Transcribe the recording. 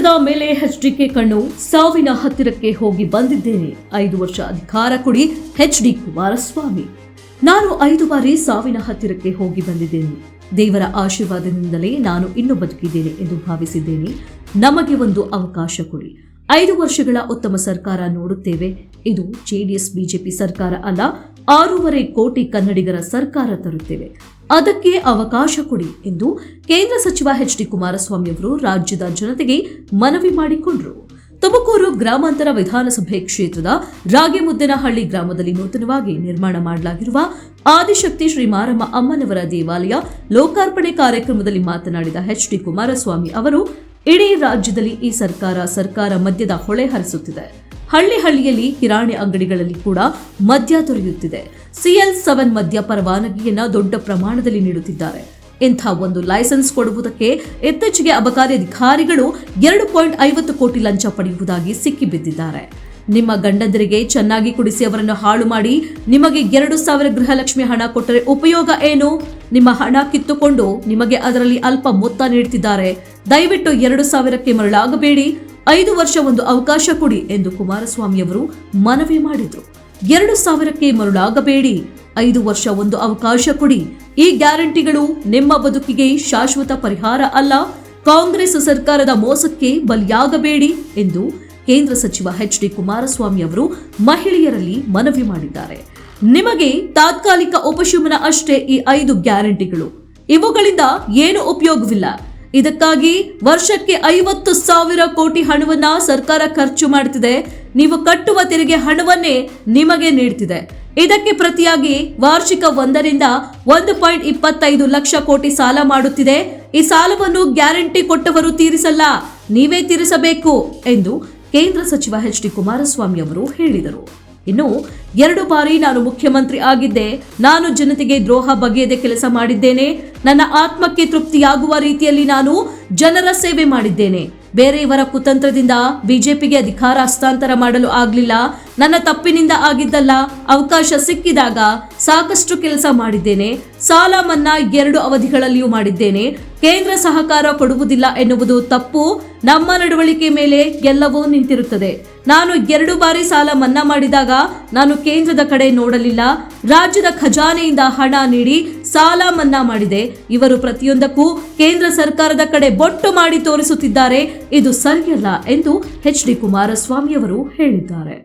ರಾಜ್ಯದ ಮೇಲೆ ಎಚ್ಡಿಕೆ ಕಣ್ಣು, ಸಾವಿನ ಹತ್ತಿರಕ್ಕೆ ಹೋಗಿ ಬಂದಿದ್ದೇನೆ, 5 ವರ್ಷ ಅಧಿಕಾರ ಕೊಡಿ ಎಚ್ಡಿ ಕುಮಾರಸ್ವಾಮಿ. ನಾನು 5 ಬಾರಿ ಸಾವಿನ ಹತ್ತಿರಕ್ಕೆ ಹೋಗಿ ಬಂದಿದ್ದೇನೆ. ದೇವರ ಆಶೀರ್ವಾದದಿಂದಲೇ ನಾನು ಇನ್ನೂ ಬದುಕಿದ್ದೇನೆ ಎಂದು ಭಾವಿಸಿದ್ದೇನೆ. ನಮಗೆ ಒಂದು ಅವಕಾಶ ಕೊಡಿ. 5 ವರ್ಷಗಳ ಉತ್ತಮ ಸರ್ಕಾರ ನೋಡುತ್ತೇವೆ. ಇದು ಜೆಡಿಎಸ್ ಬಿಜೆಪಿ ಸರ್ಕಾರ ಅಲ್ಲ, 6.5 ಕೋಟಿ ಕನ್ನಡಿಗರ ಸರ್ಕಾರ ತರುತ್ತೇವೆ. ಅದಕ್ಕೆ ಅವಕಾಶ ಕೊಡಿ ಎಂದು ಕೇಂದ್ರ ಸಚಿವ ಎಚ್ಡಿ ಕುಮಾರಸ್ವಾಮಿ ಅವರು ರಾಜ್ಯದ ಜನತೆಗೆ ಮನವಿ ಮಾಡಿಕೊಂಡರು. ತುಮಕೂರು ಗ್ರಾಮಾಂತರ ವಿಧಾನಸಭೆ ಕ್ಷೇತ್ರದ ರಾಗಿಮುದ್ದನಹಳ್ಳಿ ಗ್ರಾಮದಲ್ಲಿ ನೂತನವಾಗಿ ನಿರ್ಮಾಣ ಮಾಡಲಾಗಿರುವ ಆದಿಶಕ್ತಿ ಶ್ರೀ ಮಾರಮ್ಮ ಅಮ್ಮನವರ ದೇವಾಲಯ ಲೋಕಾರ್ಪಣೆ ಕಾರ್ಯಕ್ರಮದಲ್ಲಿ ಮಾತನಾಡಿದ ಎಚ್ಡಿ ಕುಮಾರಸ್ವಾಮಿ ಅವರು, ಇಡೀ ರಾಜ್ಯದಲ್ಲಿ ಈ ಸರ್ಕಾರ ಮದ್ಯದ ಹೊಳೆ ಹರಿಸುತ್ತಿದೆ. ಹಳ್ಳಿಯಲ್ಲಿ ಕಿರಾಣಿ ಅಂಗಡಿಗಳಲ್ಲಿ ಕೂಡ ಮದ್ಯ ದೊರೆಯುತ್ತಿದೆ. CL7 ಮದ್ಯ ಪರವಾನಗಿಯನ್ನ ದೊಡ್ಡ ಪ್ರಮಾಣದಲ್ಲಿ ನೀಡುತ್ತಿದ್ದಾರೆ. ಇಂಥ ಒಂದು ಲೈಸೆನ್ಸ್ ಕೊಡುವುದಕ್ಕೆ ಇತ್ತೀಚೆಗೆ ಅಬಕಾರಿ ಅಧಿಕಾರಿಗಳು 2.50 ಕೋಟಿ ಲಂಚ ಪಡೆಯುವುದಾಗಿ ಸಿಕ್ಕಿಬಿದ್ದಿದ್ದಾರೆ. ನಿಮ್ಮ ಗಂಡಂದಿರಿಗೆ ಚೆನ್ನಾಗಿ ಕುಡಿಸಿ ಅವರನ್ನು ಹಾಳು ಮಾಡಿ ನಿಮಗೆ 2,000 ಗೃಹಲಕ್ಷ್ಮಿ ಹಣ ಕೊಟ್ಟರೆ ಉಪಯೋಗ ಏನು? ನಿಮ್ಮ ಹಣ ಕಿತ್ತುಕೊಂಡು ನಿಮಗೆ ಅದರಲ್ಲಿ ಅಲ್ಪ ಮೊತ್ತ ನೀಡುತ್ತಿದ್ದಾರೆ. ದಯವಿಟ್ಟು 2,000ಕ್ಕೆ ಮರಳಾಗಬೇಡಿ. 5 ವರ್ಷ ಒಂದು ಅವಕಾಶ ಕೊಡಿ ಎಂದು ಕುಮಾರಸ್ವಾಮಿ ಅವರು ಮನವಿ ಮಾಡಿದರು. 2,000ಕ್ಕೆ ಮರುಳಾಗಬೇಡಿ, 5 ವರ್ಷ ಒಂದು ಅವಕಾಶ ಕೊಡಿ. ಈ ಗ್ಯಾರಂಟಿಗಳು ನಿಮ್ಮ ಬದುಕಿಗೆ ಶಾಶ್ವತ ಪರಿಹಾರ ಅಲ್ಲ. ಕಾಂಗ್ರೆಸ್ ಸರ್ಕಾರದ ಮೋಸಕ್ಕೆ ಬಲಿಯಾಗಬೇಡಿ ಎಂದು ಕೇಂದ್ರ ಸಚಿವ ಎಚ್ಡಿ ಕುಮಾರಸ್ವಾಮಿ ಅವರು ಮಹಿಳೆಯರಲ್ಲಿ ಮನವಿ ಮಾಡಿದ್ದಾರೆ. ನಿಮಗೆ ತಾತ್ಕಾಲಿಕ ಉಪಶಮನ ಅಷ್ಟೇ ಈ 5 ಗ್ಯಾರಂಟಿಗಳು. ಇವುಗಳಿಂದ ಏನು ಉಪಯೋಗವಿಲ್ಲ. ಇದಕ್ಕಾಗಿ ವರ್ಷಕ್ಕೆ 50,000 ಕೋಟಿ ಹಣವನ್ನ ಸರ್ಕಾರ ಖರ್ಚು ಮಾಡುತ್ತಿದೆ. ನೀವು ಕಟ್ಟುವ ತೆರಿಗೆ ಹಣವನ್ನೇ ನಿಮಗೆ ನೀಡುತ್ತಿದೆ. ಇದಕ್ಕೆ ಪ್ರತಿಯಾಗಿ ವಾರ್ಷಿಕ 1ರಿಂದ 1.25 ಲಕ್ಷ ಕೋಟಿ ಸಾಲ ಮಾಡುತ್ತಿದೆ. ಈ ಸಾಲವನ್ನು ಗ್ಯಾರಂಟಿ ಕೊಟ್ಟವರು ತೀರಿಸಲ್ಲ, ನೀವೇ ತೀರಿಸಬೇಕು ಎಂದು ಕೇಂದ್ರ ಸಚಿವ ಎಚ್ಡಿ ಕುಮಾರಸ್ವಾಮಿ ಅವರು ಹೇಳಿದರು. ಇನ್ನು 2 ಬಾರಿ ನಾನು ಮುಖ್ಯಮಂತ್ರಿ ಆಗಿದ್ದೆ. ನಾನು ಜನತೆಗೆ ದ್ರೋಹ ಬಗೆಯದೆ ಕೆಲಸ ಮಾಡಿದ್ದೇನೆ. ನನ್ನ ಆತ್ಮಕ್ಕೆ ತೃಪ್ತಿಯಾಗುವ ರೀತಿಯಲ್ಲಿ ನಾನು ಜನರ ಸೇವೆ ಮಾಡಿದ್ದೇನೆ. ಬೇರೆಯವರ ಕುತಂತ್ರದಿಂದ ಬಿಜೆಪಿಗೆ ಅಧಿಕಾರ ಹಸ್ತಾಂತರ ಮಾಡಲು ಆಗಲಿಲ್ಲ. ನನ್ನ ತಪ್ಪಿನಿಂದ ಆಗಿದ್ದಲ್ಲ. ಅವಕಾಶ ಸಿಕ್ಕಿದಾಗ ಸಾಕಷ್ಟು ಕೆಲಸ ಮಾಡಿದ್ದೇನೆ. ಸಾಲ ಮನ್ನಾ 2 ಅವಧಿಗಳಲ್ಲಿಯೂ ಮಾಡಿದ್ದೇನೆ. ಕೇಂದ್ರ ಸಹಕಾರ ಕೊಡುವುದಿಲ್ಲ ಎನ್ನುವುದು ತಪ್ಪು. ನಮ್ಮ ನಡವಳಿಕೆ ಮೇಲೆ ಎಲ್ಲವೂ ನಿಂತಿರುತ್ತದೆ. ನಾನು 2 ಬಾರಿ ಸಾಲ ಮನ್ನಾ ಮಾಡಿದಾಗ ನಾನು ಕೇಂದ್ರದ ಕಡೆ ನೋಡಲಿಲ್ಲ. ರಾಜ್ಯದ ಖಜಾನೆಯಿಂದ ಹಣ ನೀಡಿ ಸಾಲ ಮನ್ನಾ ಮಾಡಿದೆ. ಇವರು ಪ್ರತಿಯೊಂದಕ್ಕೂ ಕೇಂದ್ರ ಸರ್ಕಾರದ ಕಡೆ ಬೊಟ್ಟು ಮಾಡಿ ತೋರಿಸುತ್ತಿದ್ದಾರೆ. ಇದು ಸರಿಯಲ್ಲ ಎಂದು ಎಚ್ಡಿ ಕುಮಾರಸ್ವಾಮಿ ಅವರು ಹೇಳಿದ್ದಾರೆ.